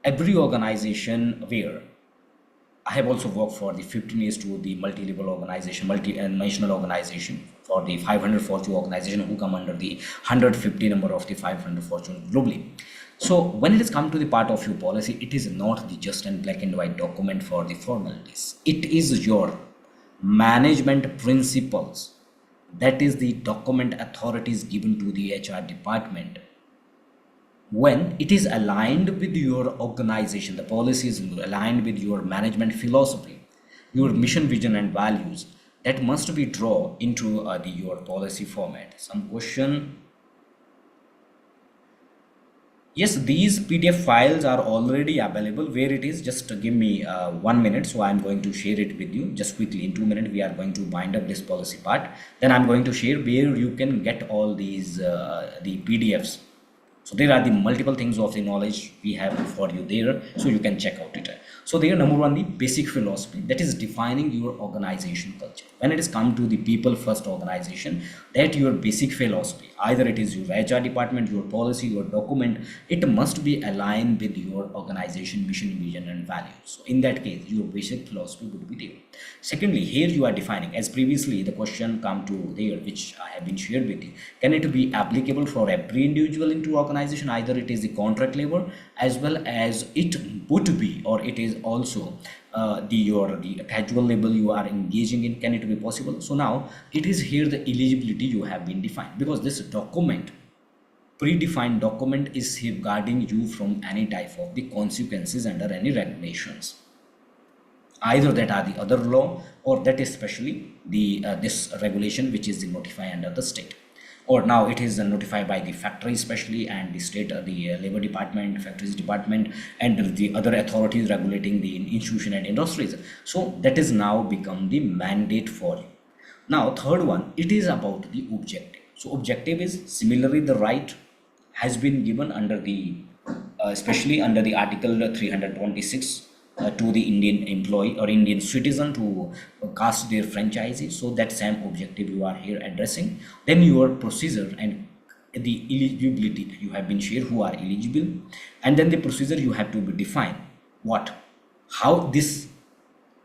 every organization where I have also worked for the 15 years to the multi-level organization, multi-national organization, for the 500 Fortune organization who come under the 150 number of the 500 Fortune globally. So when it is come to the part of your policy, it is not the just and black and white document for the formalities. It is your management principles. That is the document authorities given to the HR department. When it is aligned with your organization, the policy is aligned with your management philosophy, your mission, vision and values, that must be drawn into your policy format. Some question. Yes, these PDF files are already available. Where it is, just give me 1 minute. So I'm going to share it with you just quickly. In 2 minutes, we are going to wind up this policy part. Then I'm going to share where you can get all these the PDFs. So there are the multiple things of the knowledge we have for you there, so you can check out it. So there, number one, the basic philosophy, that is defining your organization culture. When it is come to the people first organization, that your basic philosophy, either it is your HR department, your policy, your document, it must be aligned with your organization mission, vision and values. So in that case, your basic philosophy would be there. Secondly, here you are defining, as previously the question come to there, which I have been shared with you, can it be applicable for every individual into organization, either it is the contract labor as well as it would be, or it is also the casual labor you are engaging in, can it be possible? So now it is here the eligibility you have been defined, because this document, predefined document, is safeguarding you from any type of the consequences under any regulations, either that are the other law, or that is especially the this regulation which is the notify under the state, or now it is notified by the factory especially, and the state, the labor department, factories department, and the other authorities regulating the institution and industries. So that is now become the mandate for you. Now third one, it is about the objective. So objective is similarly the right has been given under the especially under the article 326 to the Indian employee or Indian citizen to cast their franchises. So that same objective you are here addressing. Then your procedure and the eligibility you have been shared who are eligible, and then the procedure you have to be defined what, how this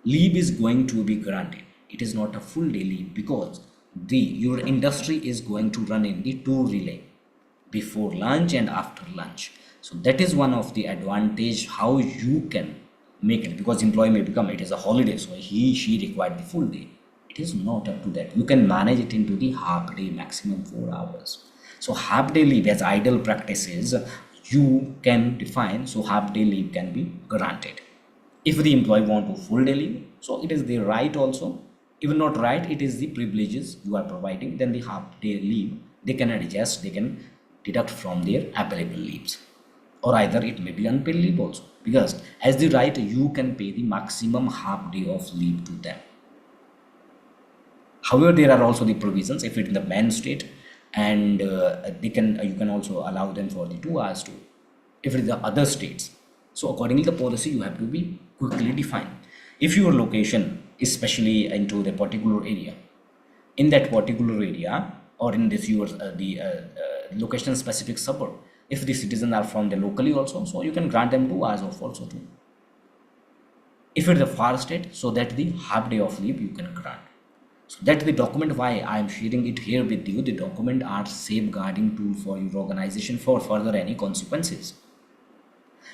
leave is going to be granted. It is not a full day leave, because the your industry is going to run in the two relay, before lunch and after lunch. So that is one of the advantage how you can make it, because employee may become it is a holiday, so he she required the full day. It is not up to that. You can manage it into the half day, maximum 4 hours. So half day leave as idle practices you can define, so half day leave can be granted. If the employee want to full day leave, so it is their right also. Even not right, it is the privileges you are providing. Then the half day leave they can adjust, they can deduct from their available leaves, or either it may be unpaid leave also, because as the right you can pay the maximum half day of leave to them. However, there are also the provisions if it in the man state, and they can you can also allow them for the 2 hours too if it is the other states. So accordingly the policy you have to be quickly defined. If your location is especially into the particular area, in that particular area, or in this your the location specific suburb, if the citizens are from the locally also, so you can grant them 2 hours of also too. If it's a far state, so that the half day of leave you can grant. So that the document why I am sharing it here with you, the document are safeguarding tool for your organization for further any consequences.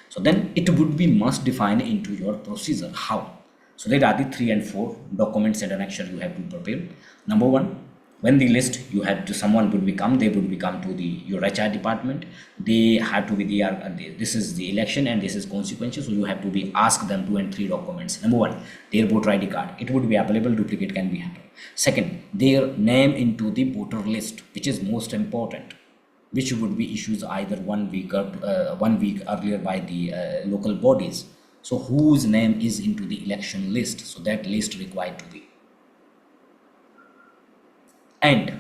So then it would be must define into your procedure how. So there are the 3 and 4 documents and annexure you have to prepare. Number one, when the list you have to someone would become, they would become to the your HR department, they have to be the this is the election and this is consequences, so you have to be ask them 2 and 3 documents. Number one, their voter ID card, it would be available, duplicate can be happen. Second, their name into the voter list, which is most important, which would be issued either 1 week or 1 week earlier by the local bodies. So whose name is into the election list, so that list required to be. And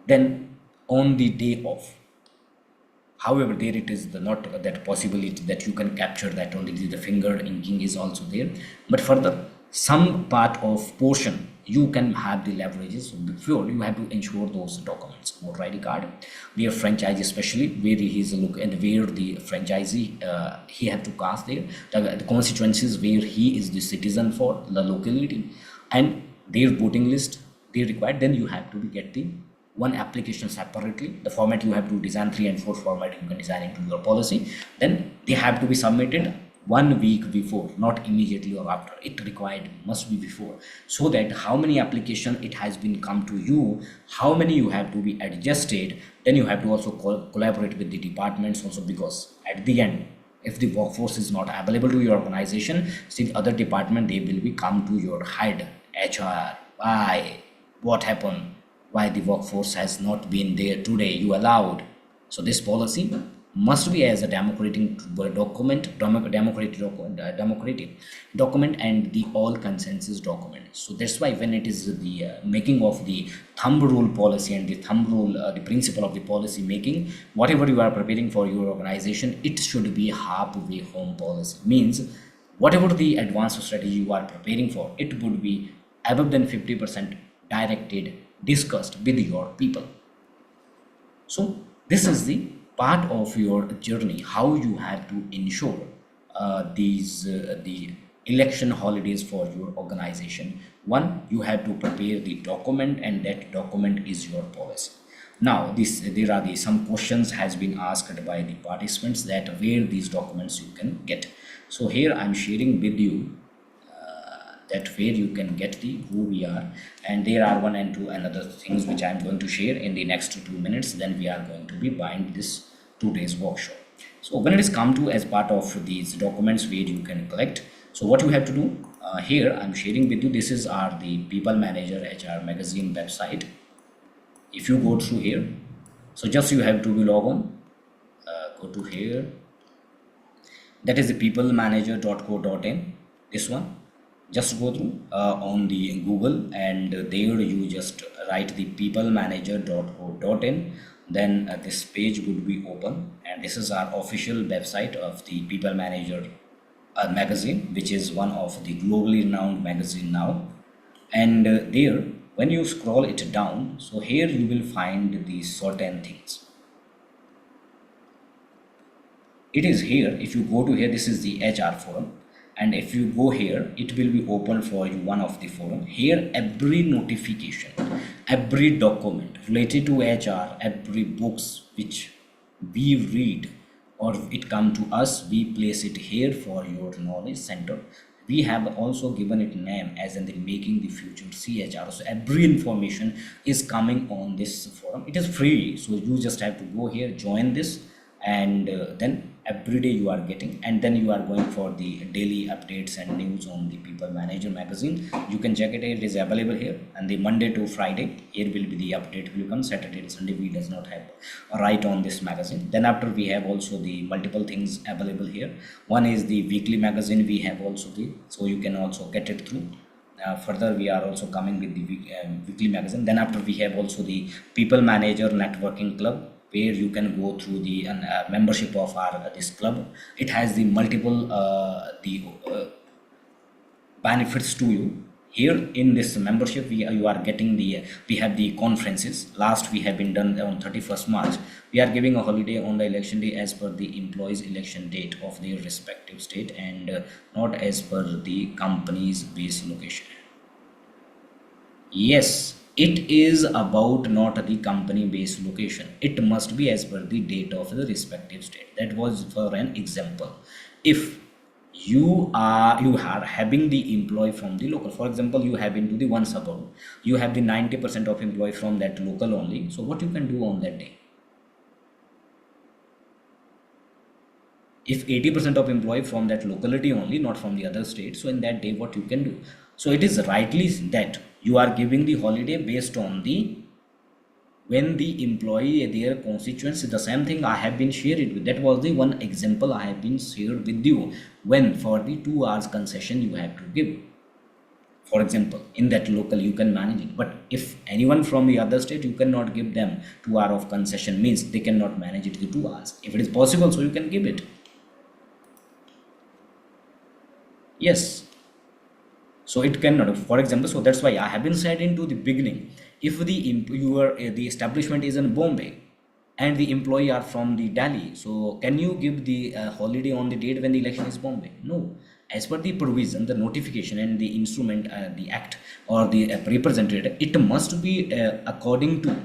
then on the day of, however there it is the not that possibility that you can capture that only the finger inking is also there, but further some part of portion you can have the leverages. So before you have to ensure those documents, voter ID card, their franchise especially where he is look and where the franchisee he have to cast there the constituencies where he is the citizen for the locality, and their voting list they required. Then you have to get the one application separately, the format you have to design 3 and 4 format you can design into your policy. Then they have to be submitted 1 week before, not immediately or after. It required must be before, so that how many application it has been come to you, how many you have to be adjusted. Then you have to also collaborate with the departments also, because at the end if the workforce is not available to your organization, see the other department they will be come to your head, HR, why, what happened, why the workforce has not been there today, you allowed. So this policy must be as a democratic document, democratic document, and the all consensus document. So that's why when it is the making of the thumb rule policy and the thumb rule, the principle of the policy making, whatever you are preparing for your organization, it should be halfway home policy. Means whatever the advanced strategy you are preparing for, it would be above than 50% directed, discussed with your people. So this is the part of your journey, how you have to ensure the election holidays for your organization. One, you have to prepare the document, and that document is your policy. Now, this there are some questions has been asked by the participants that where these documents you can get. So here I'm sharing with you that where you can get the who we are, and there are one and two another things which I'm going to share in the next 2 minutes. Then we are going to be bind this 2 days workshop. So when it is come to as part of these documents where you can collect, so what you have to do, here I'm sharing with you, this is our the People Manager HR magazine website. If you go through here, so just you have to be log on, go to here, that is the peoplemanager.co.in, this one. Just go through on the Google, and there you just write the peoplemanager.co.in. Then this page would be open, and this is our official website of the People Manager magazine, which is one of the globally renowned magazine now. And there when you scroll it down, so here you will find these certain things. It is here, if you go to here, this is the HR forum, and if you go here, it will be open for you one of the forum. Here every notification, every document related to HR, every books which we read or it come to us, we place it here for your knowledge center. We have also given it name as in the making the future CHR. So every information is coming on this forum. It is free, so you just have to go here, join this, and then every day you are getting, and then you are going for the daily updates and news on the People Manager magazine. You can check it, it is available here, and the Monday to Friday here will be the update will come. Saturday and Sunday we does not have a write on this magazine. Then after we have also the multiple things available here. One is the weekly magazine, we have also the, so you can also get it through. Further we are also coming with the weekly magazine. Then after we have also the People Manager networking club, where you can go through the membership of our this club. It has the multiple benefits to you. Here in this membership, you are getting the we have the conferences. Last we have been done on 31st March. We are giving a holiday on the election day as per the employees election date of their respective state, and not as per the company's base location. Yes, it is about not the company based location. It must be as per the date of the respective state. That was for an example. If you are having the employee from the local, for example, you have into the one suburb, you have the 90% of employee from that local only. So what you can do on that day? If 80% of employee from that locality only, not from the other state, so in that day what you can do? So it is rightly that you are giving the holiday based on the when the employee their constituents, the same thing I have been shared with. That was the one example I have been shared with you, when for the 2 hours concession you have to give. For example, in that local you can manage it, but if anyone from the other state, you cannot give them 2 hours of concession, means they cannot manage it the 2 hours. If it is possible, so you can give it. Yes, so it cannot, for example, so that's why I have been said into the beginning, if the your the establishment is in Bombay and the employee are from the Delhi, so can you give the holiday on the date when the election is Bombay? No. As per the provision, the notification and the instrument, the act or the representative, it must be according to,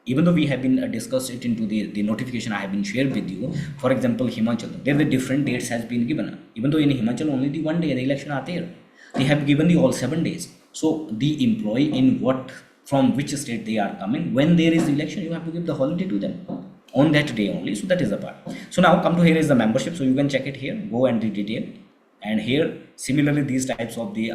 even though we have been discussed it into the notification I have been shared with you. For example, Himachal, there the different dates has been given. Even though in Himachal only the one day the election are there, they have given the all 7 days. So the employee in what, from which state they are coming, when there is election, you have to give the holiday to them on that day only. So that is the part. So now come to here is the membership. So you can check it here, go and the detail, and here similarly these types of the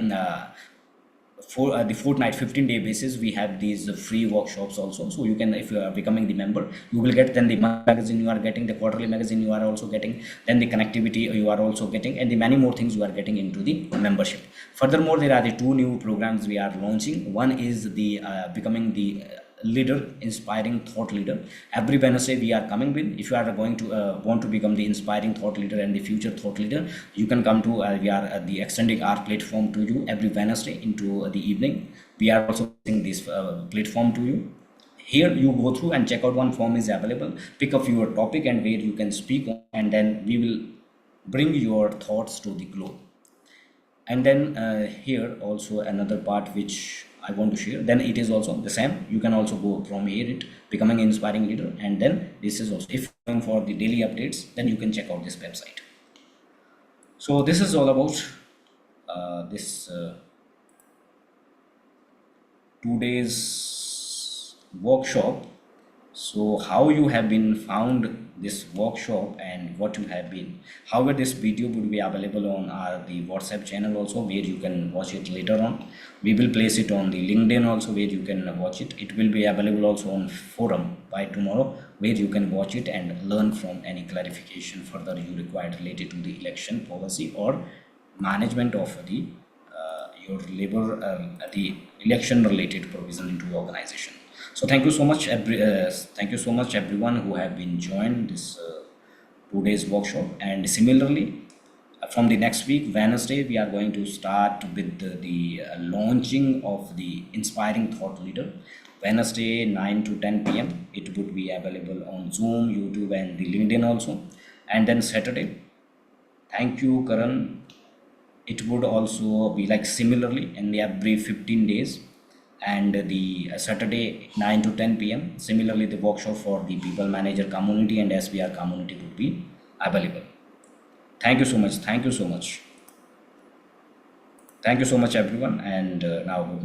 for the fortnight 15-day basis, we have these free workshops also. So you can, if you are becoming the member, you will get then the magazine you are getting, the quarterly magazine you are also getting, then the connectivity you are also getting, and the many more things you are getting into the membership. Furthermore, there are the two new programs we are launching. One is the becoming the leader, inspiring thought leader. Every Wednesday we are coming with. If you are going to want to become the inspiring thought leader and the future thought leader, you can come to we are the extending our platform to you every Wednesday into the evening. We are also using this platform to you. Here you go through and check out, one form is available, pick up your topic and where you can speak on, and then we will bring your thoughts to the globe. And then here also another part which I want to share, then it is also the same. You can also go from here, it becoming an inspiring leader, and then this is also, if you're going for the daily updates, then you can check out this website. So this is all about this 2 days workshop. So how you have been found this workshop and what you have been. However, this video would be available on our the WhatsApp channel also, where you can watch it later on. We will place it on the LinkedIn also, where you can watch it. It will be available also on forum by tomorrow, where you can watch it and learn from any clarification further you require related to the election policy or management of the your labor the election related provision into organization. So thank you so much, thank you so much everyone who have been joined this 2 days workshop. And similarly, from the next week Wednesday, we are going to start with the launching of the inspiring thought leader. Wednesday 9 to 10 p.m. it would be available on Zoom, YouTube, and the LinkedIn also. And then Saturday, thank you Karan, it would also be like similarly in the every 15 days. And the Saturday 9 to 10 p.m. similarly the workshop for the people manager community and SBR community would be available. Thank you so much, thank you so much, thank you so much everyone, and now good night.